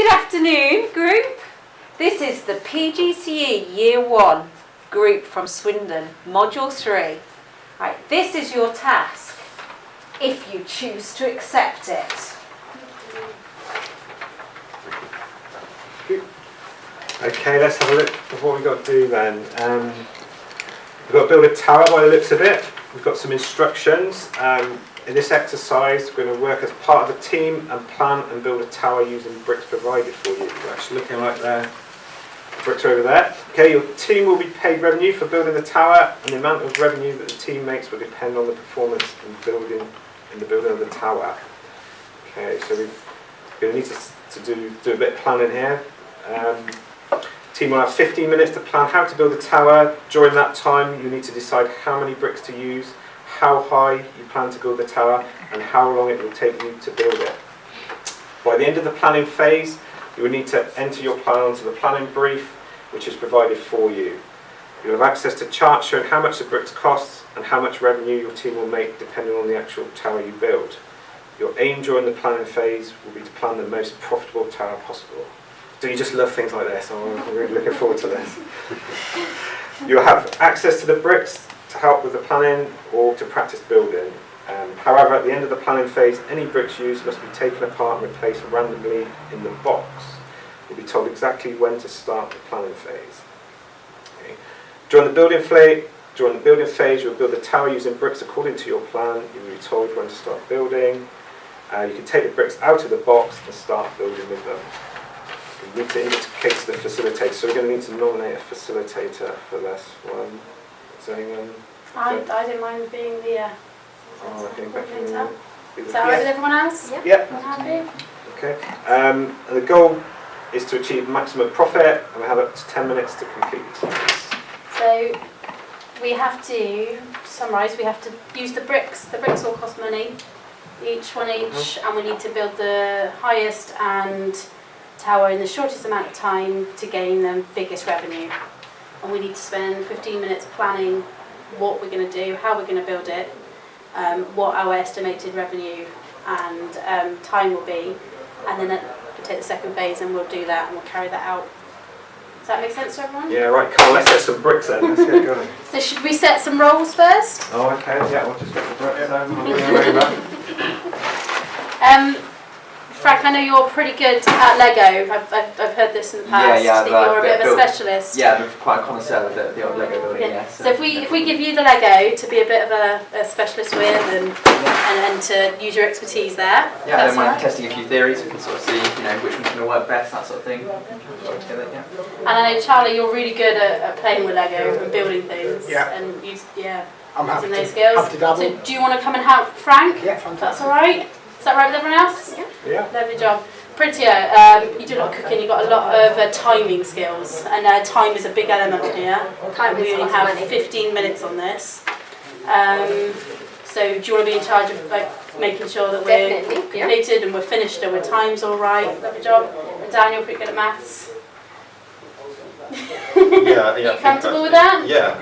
Good afternoon, group. This is the PGCE Year 1 group from Swindon, Module 3. Right, this is your task, if you choose to accept it. Okay, let's have a look at what we've got to do then. We've got to build a tower by the looks of it. We've got some instructions. In this exercise, we're going to work as part of a team and plan and build a tower using bricks provided for you. You're actually looking like the bricks are over there. Okay, your team will be paid revenue for building the tower, and the amount of revenue that the team makes will depend on the performance in the building of the tower. Okay, so we're going to need to do a bit of planning here. Team will have 15 minutes to plan how to build a tower. During that time, you need to decide how many bricks to use, how high you plan to build the tower, and how long it will take you to build it. By the end of the planning phase, you will need to enter your plan onto the planning brief, which is provided for you. You'll have access to charts showing how much the bricks cost and how much revenue your team will make depending on the actual tower you build. Your aim during the planning phase will be to plan the most profitable tower possible. Do you just love things like this? I'm really looking forward to this. You'll have access to the bricks to help with the planning or to practice building. However, at the end of the planning phase, any bricks used must be taken apart and replaced randomly in the box. You'll be told exactly when to start the planning phase. Okay. During the building phase, you'll build the tower using bricks according to your plan. You'll be told when to start building. You can take the bricks out of the box and start building with them. You need to indicate to the facilitator, so we're going to need to nominate a facilitator for this one. Is anyone? I didn't mind being the I think Becky coordinator. will be Is that alright with everyone else? Yeah. I'm happy. Okay. And the goal is to achieve maximum profit, and we have up to 10 minutes to complete the task. So we have to summarise. We have to use the bricks. The bricks all cost money, each, and we need to build the highest and tower in the shortest amount of time to gain the biggest revenue. And we need to spend 15 minutes planning what we're going to do, how we're going to build it, what our estimated revenue and time will be, and then we'll take the second phase and we'll do that and we'll carry that out. Does that make sense to everyone? Yeah, right, Carl, let's get some bricks then. Let's get going. So should we set some roles first? Oh, okay, yeah, we'll just get the bricks. Frank, I know you're pretty good at Lego. I've heard this in the past. Yeah, that you're a bit of a specialist. Yeah, I'm quite a connoisseur of the old Lego building. Yeah. Yeah, So if we give you the Lego to be a bit of a specialist with and to use your expertise there. Yeah, I don't mind right. testing a few theories. We can sort of see, which one's going to work best, that sort of thing. Yeah. And I know Charlie, you're really good at playing with Lego and building things. Yeah. And I'm happy using those to, skills. happy to dabble. So do you want to come and help Frank? Yeah, fantastic. That's all right. Is that right with everyone else? Yeah. Yeah. Lovely job. Prettier, you do a lot of cooking, you've got a lot of timing skills, and time is a big element here. We only have 15 minutes on this. So do you want to be in charge of making sure that we're completed and we're finished and our time's all right? Lovely job. And Daniel, pretty good at maths. Yeah. You comfortable with that? Yeah.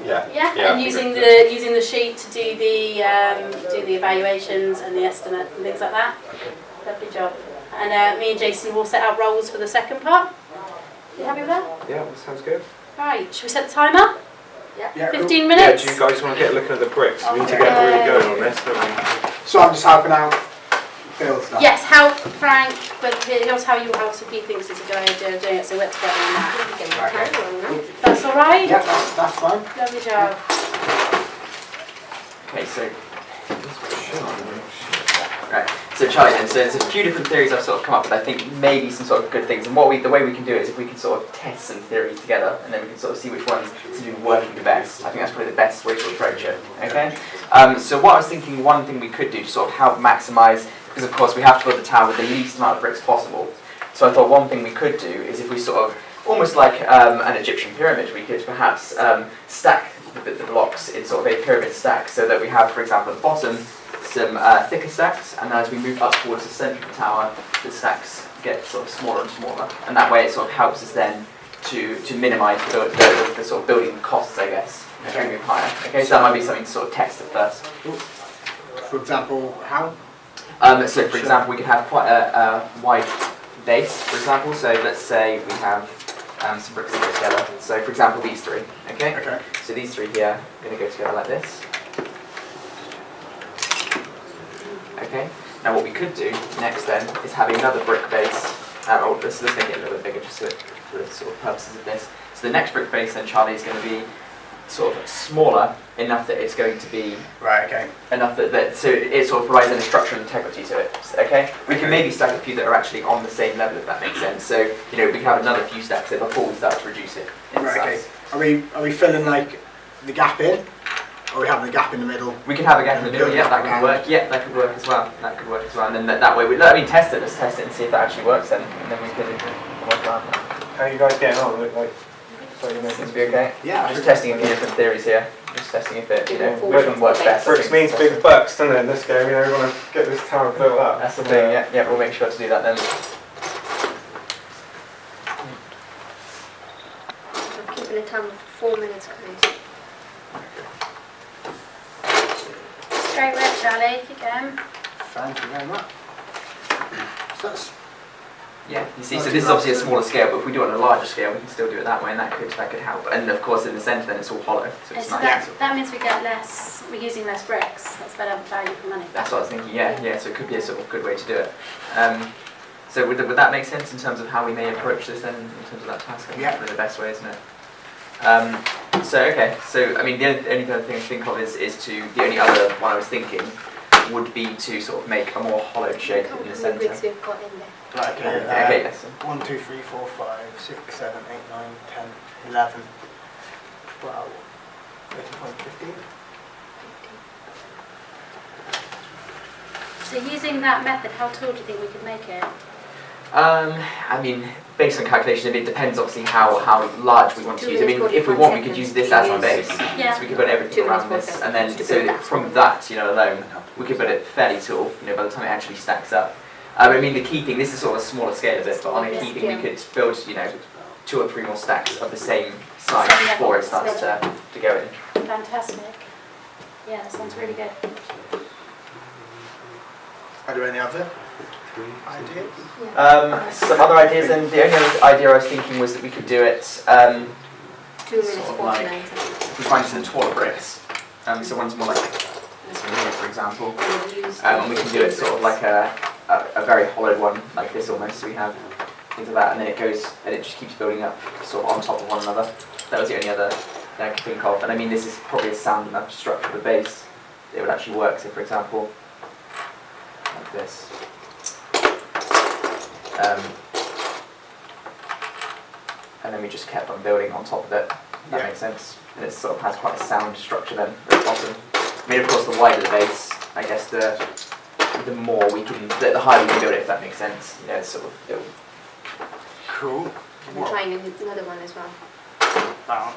Yeah. And using the sheet to do the evaluations and the estimates and things like that. Lovely job. And me and Jason will set out roles for the second part. You happy with that? Yeah, that sounds good. Right, should we set the timer? Yeah, 15 Yeah, minutes? do you guys want to get looking at the bricks? We need to get really going on this, don't we? So I'm just helping out Phil stuff. Yes, help Frank, but he'll tell you how he thinks is a good idea of doing it, so we're together on that. That's alright? Yeah, that's fine. Lovely job. Okay, so. Right. So Charlie, then, so there's a few different theories I've sort of come up with. I think maybe some sort of good things, and the way we can do it is if we can sort of test some theories together, and then we can sort of see which ones seem to be working the best. I think that's probably the best way to approach it. Okay. So what I was thinking, one thing we could do to sort of help maximise, because of course we have to build the tower with the least amount of bricks possible. So I thought one thing we could do is if we sort of almost like an Egyptian pyramid, we could perhaps stack the blocks in sort of a pyramid stack, so that we have, for example, at the bottom some thicker stacks, and as we move up towards the centre of the tower, the stacks get sort of smaller and smaller, and that way it sort of helps us then to minimise the sort of building costs, I guess, as we move higher. Okay, so that might be something to sort of test at first. For example, how? So for example, we could have quite a wide base, for example. So let's say we have some bricks that go together. So for example, these three, okay? Okay. So these three here are going to go together like this. Okay. Now what we could do next then is have another brick base. Let's make it a little bit bigger just for the sort of purposes of this. So the next brick base then, Charlie, is going to be sort of smaller enough that it's going to be Right, okay. enough that so it sort of provides any structural integrity to it. Okay, we can maybe stack a few that are actually on the same level if that makes sense. So you know we can have another few stacks there before we start to reduce it in Right, okay. size. Are we filling like the gap in? Or are we having a gap in the middle? We can have a gap in the middle. Yeah, that could work. Yeah, that could work as well. That could work as well. And then that way, test it. Let's test it and see if that actually works. Then, and then we can work around that. How are you guys getting on? Look like, so you Seems to be okay. Yeah. I'm just testing a few different theories here. Just testing if it, Which which one works best. bricks means big bucks, doesn't it? In this game, you know, we want to get this tower built up. That's the thing. Yeah, yeah. We'll make sure to do that then. I'm keeping a time of 4 minutes, guys. Straight work, Charlie. Keep going. Thank you very much. So that's Yeah, you see, Not so too this is bad. obviously a smaller scale, but if we do it on a larger scale, we can still do it that way, and that could help. And of course, in the centre, then it's all hollow, so it's So nice. that means we're using less bricks. That's better value for money. That's what I was thinking. Yeah. So it could be a sort of good way to do it. So would that make sense in terms of how we may approach this then, in terms of that task? I think Yeah. that's probably the best way, isn't it? So I mean, the only other thing I think of is the only other one I was thinking would be to sort of make a more hollowed shape Count in the how many bricks centre. we've got in there. right, okay. Okay, yes. 1, 2, 3, 4, 5, 6, 7, 8, 9, 10, 11, 12, 13, 15. So using that method, how tall do you think we could make it? I mean, based on calculation, it depends obviously how large we want to 2 use. I mean, minutes, if we 45 want, we could seconds use this as our to base. use. Yeah. So we could put everything 2 minutes, around this, 45 and then seconds to so build that from small. that, alone, we could put it fairly tall. By the time it actually stacks up. I mean, the key thing. This is sort of a smaller scale of it, but on a key thing, we could build, 2 or 3 more stacks of the same size Same before level. it starts to go in. Fantastic. Yeah, that sounds really good. Are there any other ideas? Some other ideas, and the only other idea I was thinking was that we could do it. 2 minutes, Sort of 49 seconds. If we find some taller bricks, so one's more like this one here, for example, We'll use and we can do it sort of like a very hollowed one, like this almost. So we have things like that, and then it goes and it just keeps building up, sort of on top of one another. That was the only other thing I could think of, and I mean this is probably a sound enough structure of the base. It would actually work. So, for example, like this. And then we just kept on building on top of it. That Yeah. makes sense. And it sort of has quite a sound structure then at the bottom. I mean, of course, the wider the base, I guess the more we can, the higher we can build it, if that makes sense. It's sort of, Cool. I'm trying another one as well. Down.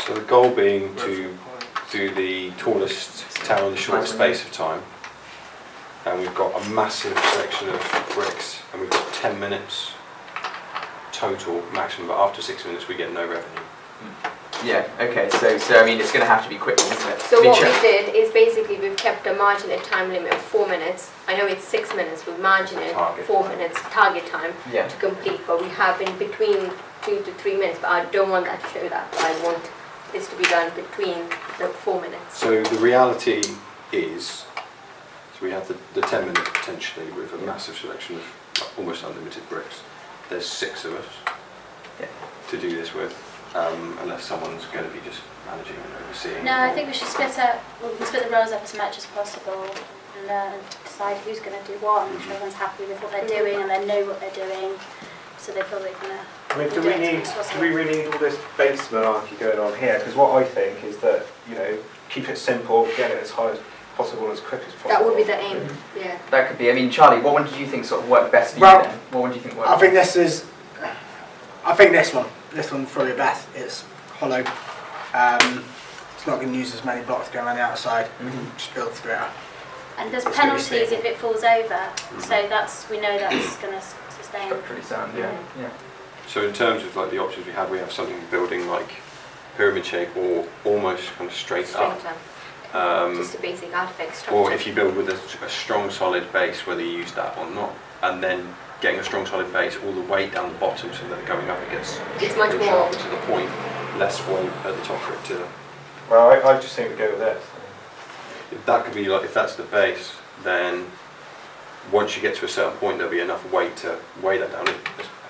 So the goal being to do the tallest tower in the shortest space of time. And we've got a massive section of bricks, and we've got 10 minutes total maximum, but after 6 minutes we get no revenue. yeah, okay. So I mean, it's going to have to be quick, isn't it? So I mean, what we did is basically we've kept a margin at time limit of 4 minutes. I know it's 6 minutes, we've margined it Target. 4 minutes target time Yeah. to complete, but we have in between 2 to 3 minutes, but I don't want that to show that. I want this to be done between the 4 minutes. So the reality is, so we have the 10 minutes potentially with a massive selection of almost unlimited bricks. There's 6 of us Yeah. to do this with, unless someone's going to be just managing and overseeing. No, I think we should split the roles up as much as possible and decide who's going to do what and make sure everyone's happy with what they're doing and they know what they're doing, so they feel they're going to. I mean, do we really need all this base malarkey going on here? Because what I think is that, keep it simple, get it as high as possible, as quick as possible. That would be the aim, yeah. That could be. I mean, Charlie, what one did you think sort of worked best for Well, you then? What one do you think worked? I think this one. This one's probably the best. It's hollow. It's not going to use as many blocks going around the outside. Just build through it. And there's It's really penalties stable. if it falls over, so we know that's going to sustain. Structurally sound, yeah. So in terms of like the options we have something building like pyramid shape or almost kind of straight up. Straight up. Just a basic artifact structure. or if you build with a strong solid base, whether you use that or not, and then getting a strong solid base, all the weight down the bottom, so that going up against It's much more. sharper to the point, less weight at the top for it to. Well, I just think we go with this. That could be like, if that's the base, then once you get to a certain point, there'll be enough weight to weigh that down. I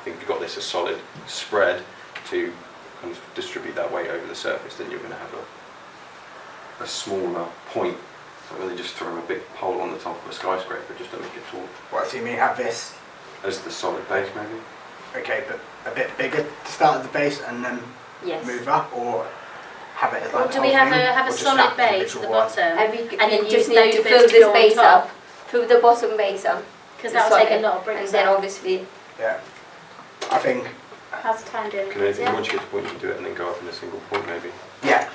think you've got this a solid spread to kind of distribute that weight over the surface, then you're going to have a smaller point. So really just throw a big pole on the top of a skyscraper just to make it tall. What, so you mean have this, As the solid base, maybe? okay, but a bit bigger to start at the base and then Yes. move up, or have it as Or like do the we whole have thing, a or just solid that base at the individual one? bottom? And we And then we use just those need to bits fill to this go on base top. up, fill the bottom base up, Because the that will take a socket, lot of bricks and then out. obviously Yeah. I think, How's the time doing? Can it, Yeah. once you get to the point, you can do it and then go up in a single point, maybe. yeah.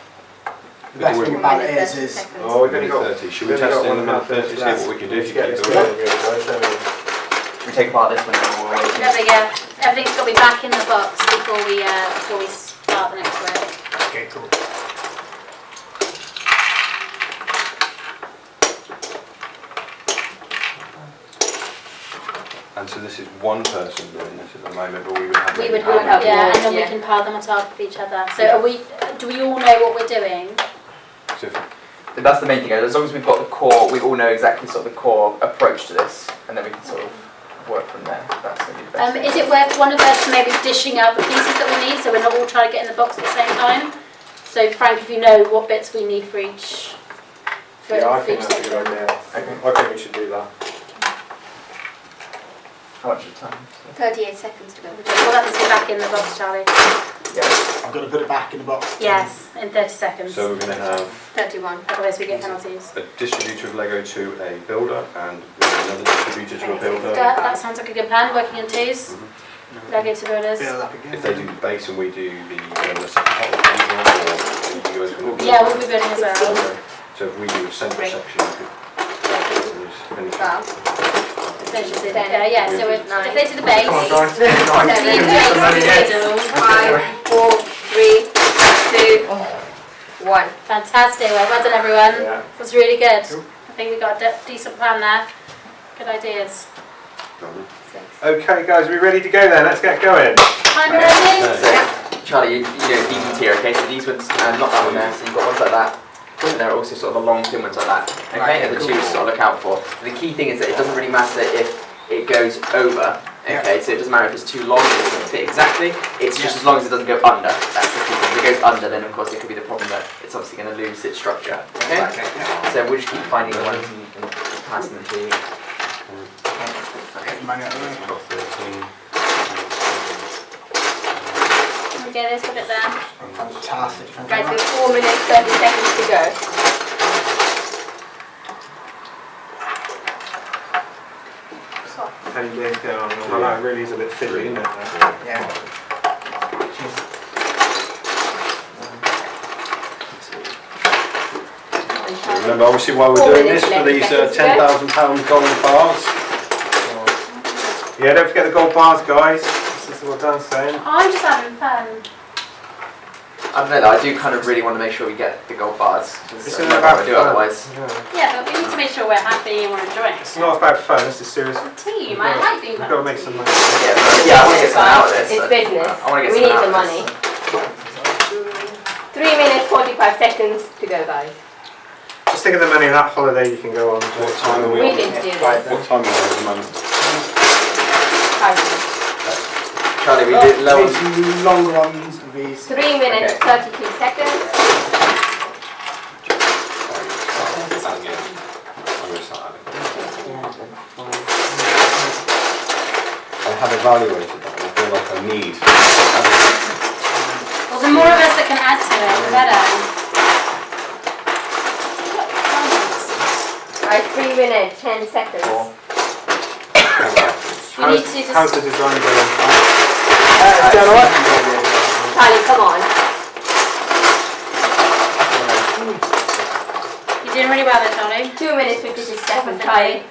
The But best do thing we- about it 30 is seconds. Oh, we've only got 30. Should we we've only test got it in the minute 30, minute see what we can do if you get keep this the going, weight? really, guys, don't we? We take apart this one and we'll wait. There we go. Everything's got to be back in the box before we start the next row. okay, cool. And so this is one person doing this at the moment, or we would have We maybe would how have many? Yeah, more, and then we yeah. can pile them on top of each other. So Yeah. do we all know what we're doing? So if- That's the main thing. As long as we've got the core, we all know exactly sort of the core approach to this, and then we can sort of work from there. That's going to be the best. Is it worth one of us maybe dishing out the pieces that we need so we're not all trying to get in the box at the same time? So Frank, if you know what bits we need for each Yeah, I for think each that's a section. good idea. I think we should do that. How much of time? 38 seconds to go. Well, that needs to be back in the box, Charlie. Yeah. I've got to put it back in the box. Yes, in 30 seconds. So we're going to have 31. Otherwise we get penalties. a distributor of Lego to a builder, and another distributor to a builder. That sounds like a good plan, working in twos. Mhm. Lego to builders. Build up again. If they do the base and we do the second part of the or you guys can Yeah, we'll be building as well. So if we do a central section, you could finish. Wow. Finishes it. Yeah, so if they do the base, Come on, guys. the intakes Nine. in the middle. 5, 4, 3, 2, 1. Fantastic, well done everyone. Yeah. It was really good. Cool. I think we got a decent plan there. Good ideas. Okay, guys, we ready to go then? Let's get going. Time Okay. ready? So, Charlie, you know these here, okay? So these ones, not that one there. So you've got ones like that. And there are also sort of a long thin ones like that. Okay, Right, and the cool. two to sort of look out for. The key thing is that it doesn't really matter if it goes over. Okay, so it doesn't matter if it's too long, it doesn't fit exactly. It's just as long as it doesn't go under. That's the key thing. If it goes under, then of course it could be the problem that it's obviously going to lose its structure. Okay. Okay, yeah. So we'll just keep finding the ones and passing them to you. Get the money out of the way. Got 13. We get this a bit there. Fantastic. Thank you Guys, very we much. have 4 minutes, 30 seconds to go. How you doing? Well, that really is a bit fiddly, isn't it? Yeah. Remember, obviously, why we're 4 doing minutes this for left, these seconds to go. £10,000 gold bars. Yeah, don't forget the gold bars, guys. This is what Dan's saying. I'm just having fun. I don't know though, I do kind of really want to make sure we get the gold bars. It's I not don't know about what to do fun. otherwise. Yeah. Yeah, but we need to make sure we're happy and we're enjoying it. It's not about fun, it's a serious. It's a team. I like being We've part got to of a make some team. money. Yeah, I want to get something out of this. It's business. I want to get We something need out the of money. this. 3 minutes, 45 seconds to go, guys. Just think of the money in that holiday you can go on. What time are we We on? can do this. What time are we on at the moment? 5 minutes. Charlie, we Oh, did low. these are the longer ones of these. 3 minutes, Okay. 32 seconds. I'm going to start adding. I have evaluated that and I feel like I need. Well, the more of us that can add to it, the better. Alright, 3 minutes, 10 seconds. You need to How's just. the design going? Charlie, come on. You're doing really well there, Charlie. 2 minutes, 56 seconds, Definitely. Charlie.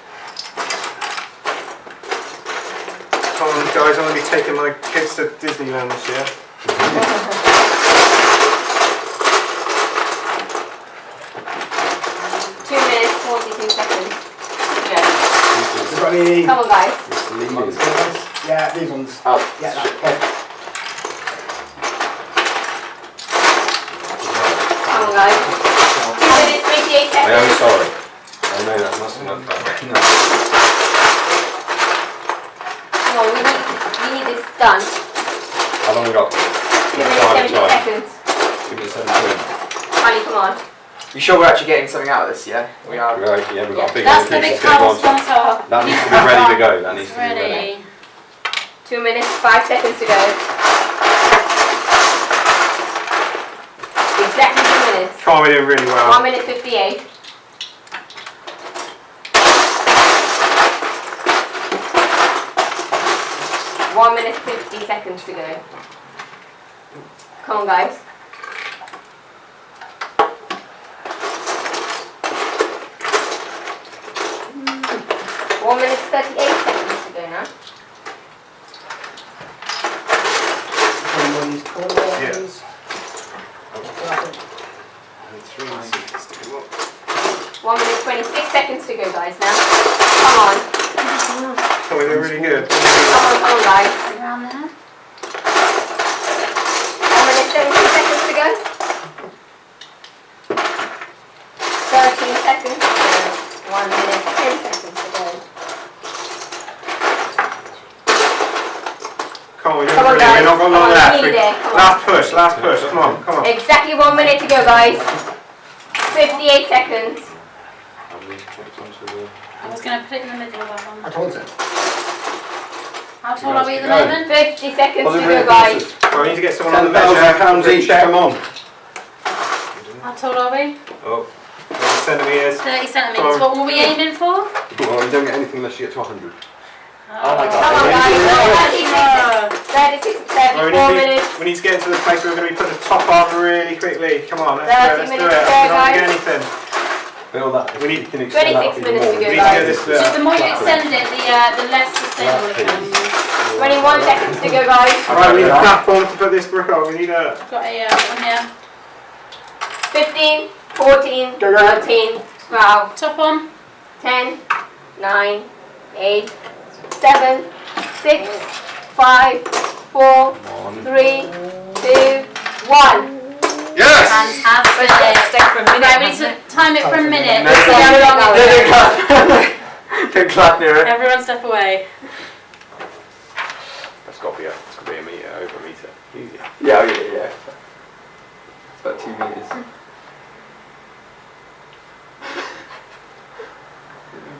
Come on, guys, I'm going to be taking my kids to Disneyland this year. 2 minutes, 42 seconds. Go. We've got any... Come on, guys. Mr. Lee Ones, is- these ones? Yeah, these ones. Oh, Yeah, that's perfect. Come on, guys. 2 minutes, 28 I am seconds. sorry. I know that must have not bad. no. Come on, we need this done. 2 How long we got? minutes, 70 seconds. 2 minutes 17. Ali, come on. You sure we're actually getting something out of this? Yeah, we are. Right, yeah, we've got a big That's the one. big It's gonna power go on. sponsor. That needs to be ready to go. That needs to be ready. Ready. 2 minutes, 5 seconds to go. Exactly 2 minutes. Come on, we're doing really well. 1 minute 58. One minute 50 seconds to go. Come on, guys. One minute 38 seconds to go now. One of these corners. And 3 minutes to go up. 1 minute 26 seconds to go, guys, now. Come on. Come on, we're doing really good. Come on, guys. Around there. 1 minute 17 seconds to go. 13 seconds to go. 1 minute 10 seconds to go. Come on, we're doing Come on, brilliant. guys. We've not got Come long on, left. we need it. Come on. Last push. Come on, come on. Exactly 1 minute to go, guys. 58 seconds. How many points onto the- I was going to put it in the middle of that I one. told you. How tall are we at the Go. moment? 50 seconds Well, to the go, real guys. forces. Well, we need to get someone on the measure. £10,000 each, Check. come on. How tall are we? Oh, 30 centimetres. 30 centimetres. Come on. What were we aiming for? Well, you don't get anything unless you get to 100. Oh my Come God. on, guys. 36, 34 Well, minutes. we need to get into the place where we're going to be putting the top on really quickly. Come on, let's 30 do it. minutes Let's to do it. go, We don't guys. get anything. Feel that. We need- You can extend that 26 even minutes more. to go, We need to guys. get this So the more you extend it, the less sustainable it Flat becomes. 21 seconds to go, guys. Alright, we need a platform to put this brick on. We need a... Got a one here. 15, 14, Go, go. 13, 12, Top on. 10, 9, 8, 7, 6, 5, 4, 3, 2, 1. Yes! Fantastic. Stay for a minute. Right, we need to time it for a minute. No, Let's see how long it Don't is. clap. Don't clap near it. Everyone step away. That's got to be a metre, over a metre. Easy. Yeah, oh, yeah. It's about 2 meters.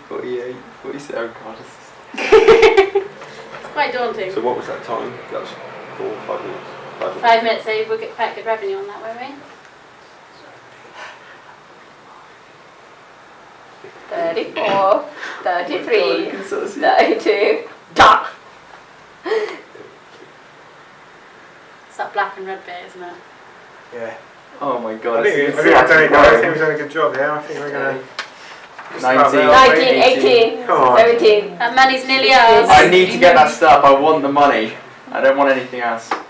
48, 47, God, this is... It's quite daunting. So what was that time? That was 4 or 5 minutes? 5 minutes. 5 minutes, so we'll get quite good revenue on that, won't we? 34, 33, You can sort of see 32, done. It's that black and red bit, isn't it? Yeah. Oh my God. I think it's- we've done it, it's guys. I think growing. we've done a good job, yeah? I think we're going to... 19. 19, 18, Come on. 17. That money's nearly ours. I need to get that stuff. I want the money. I don't want anything else. I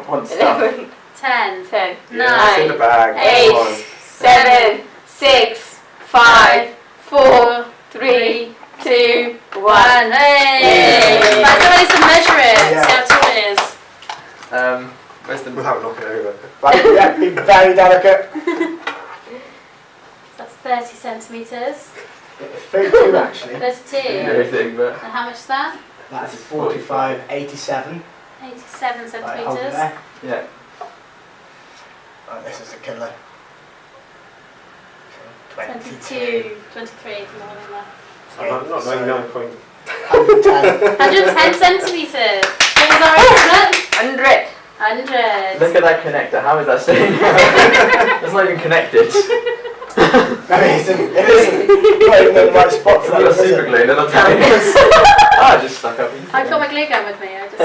want stuff. 11, 10, 10, Yeah, it's in the 9, bag. 8, Come on. 7, 6, 5, 4, 3, 2, 1. Hey! Right, somebody to measure it. Yeah. See how tall it is. Where's the... Without knocking it over. Right, yeah, be very delicate. That's 30 centimetres. 32 actually. 32. Everything, but... And how much is that? That's 45, 87. 87 Right, hold it centimetres. there. Yeah. Right, this is the killer. 22, 23, more than that. Not 99 point. 110. 110 centimetres. What was our estimate? 100. 100. Look at that connector. How is that staying? It's not even connected. No, it isn't. It isn't. Not even in the right spot It's for not a that, is super it? glue. They're not telling us. I just stuck up. I've got my glue gun with me. I just.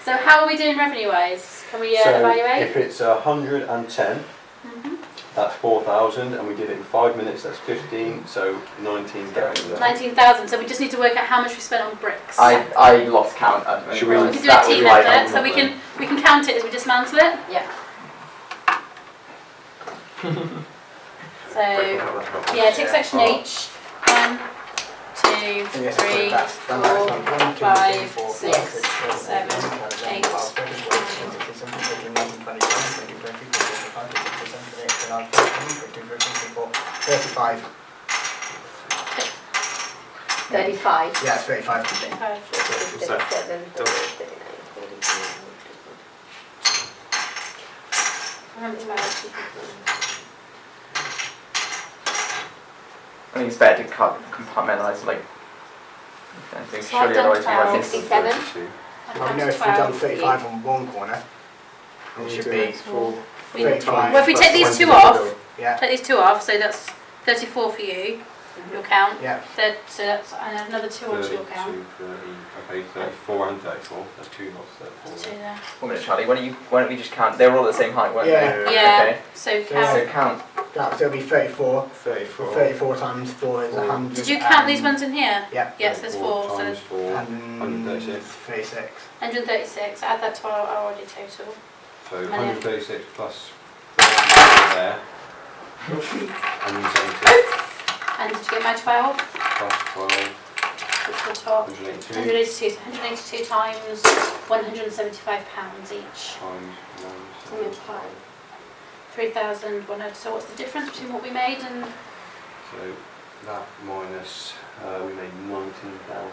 So how are we doing revenue-wise? Can we So evaluate? if it's 110, that's 4,000, and we did it in 5 minutes, that's 15, so 19,000. 19,000. So we just need to work out how much we spent on bricks. I lost count. Should we- We can do a That was team like effort, so on we the- can count it as we dismantle it. Yeah. So, yeah, take section H. 1, 2, And yes, 3, that's 4, done that. 1, 2, 5, 3, 4, 6, 5, 7, 8, 35. 35. Yeah, it's 35. 35. 37, 39, I think it's better to compartmentalise, like, I think So I've surely done otherwise you might 12. miss 67. 32. I've Well, come we know to if we've done 12. 35 on one corner, it should be full. We- 35. Well, if we Plus take the these ones two in the off, middle. Yeah, take these 2 off, so that's 34 for you, your count. yeah. So that's and another 2 onto your count. 32, 30, okay, 34 and 34. That's 2 lots, That's 2 34. there. 1 minute, Charlie. Why don't we just count? They were all at the same height, weren't Yeah. they? Yeah. Okay. So So- So count. count. That will be 34. 34. 34 times 4 is 100. Did you count these ones in here? Yeah. Yes, there's 4. So times there's 4, 136. 136. 136. Add that to our already total. So yeah. 136 plus there, 170 And did you get my 12? plus 12, Which will top. 182 182. 182 times £175 each. times 1. Mm. 3,100. So what's the difference between what we made and So that minus, we made 19,000.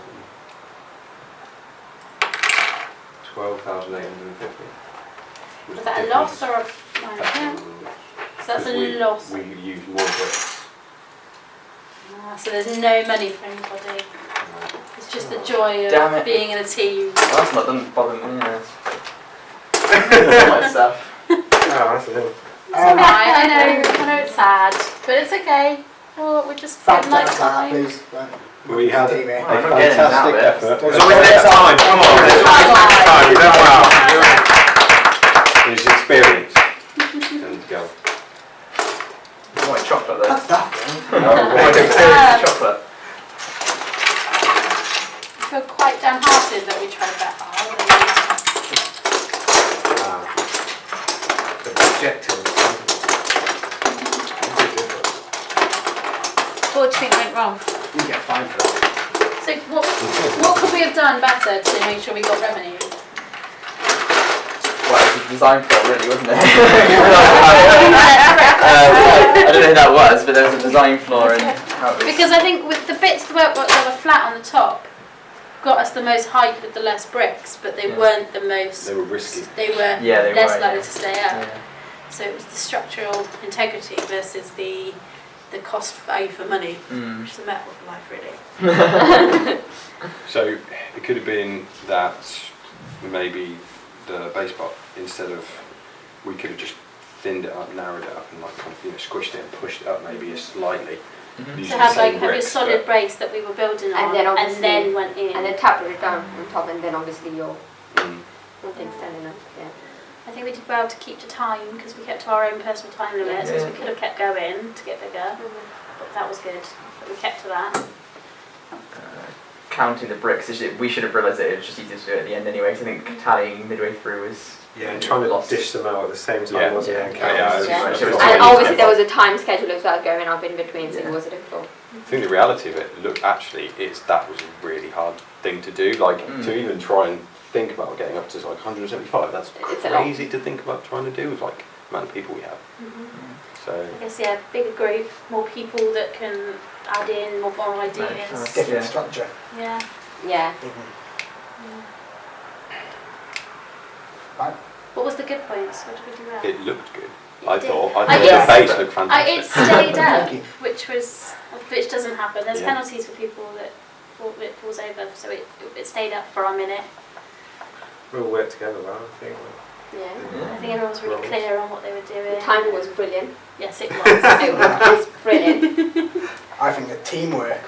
12,850. was that a loss or a That's So that's a we, loss. We use more bricks. So there's no money for anybody. It's just the joy Damn of it. being in a team. Well, that's not done bother me. Yeah. All my stuff. Oh, that's a little. It's alright, I know it's sad, but it's okay. Oh, we're just Fact having a nice check that, time. please. We had a TV. I'm not getting that fantastic bit. effort. There's There's always next time. Come on. There's always next time. You've done well. There's experience. And go. White chocolate though. That's that. What do you say? Chocolate. I feel quite downhearted that we tried that hard. Wow. The projectile. What do you think went wrong? You get fined for that. So what could we have done better to make sure we got revenue? Well, it was a design flaw really, wasn't it? I don't know who that was, but there was a design flaw in how it was. Because I think with the bits that were flat on the top got us the most height with the less bricks, but they Yeah. weren't the most. They were risky. They were Yeah, they less were, likely yeah. to stay up. Yeah. So it was the structural integrity versus the cost value for money, Mm. which is a metaphor for life, really. So it could have been that maybe the base part, instead of, we could have just thinned it up, narrowed it up, and like kind of, squished it and pushed it up maybe slightly. Mhm. Using So the have same have your bricks, solid base that we were building on, And then obviously- and then went in. And then tapered it down on top, and then obviously your but, thing standing up. Yeah. I think we did well to keep to time because we kept to our own personal time limits because we could have kept going to get bigger, but that was good. But we kept to that. Counting the bricks, we should have realised that it was just easier to do it at the end anyway, because I think tallying midway through was... Yeah, and trying to lost. dish them out at the same time, Yeah. wasn't it? Yeah, Yeah. it was And really obviously there difficult. was a time schedule as well going up in between, so it Yeah. was difficult. I think the reality of it, look, actually, that was a really hard thing to do. Like, to even try and think about getting up to like 175, that's It's a lot. crazy to think about trying to do with like the amount of people we have. So, I guess yeah, bigger group, more people that can add in more ideas. Nice. Different Yeah. structure. Yeah. Yeah. Right. What was the good points? What did we do well? it looked good. I did. thought I the did- base looked It fantastic. stayed up, Thank you. which doesn't happen. There's Yeah. penalties for people that it falls over, so it stayed up for a minute. We all worked together well, I think. Yeah. I think everyone was really clear on what they were doing. The timing was brilliant. Yes, it was. It was brilliant. I think the teamwork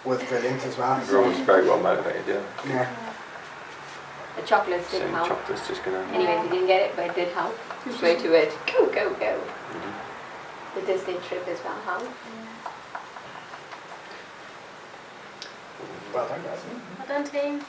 was brilliant as well. Everyone was very well motivated, yeah. Yeah. The chocolates did Same help. chocolate's just gonna... Anyway, we didn't get it, but it did help. Go to it. Go, go, go. Mhm. The Disney trip as well helped. Well done, guys. Well done, team.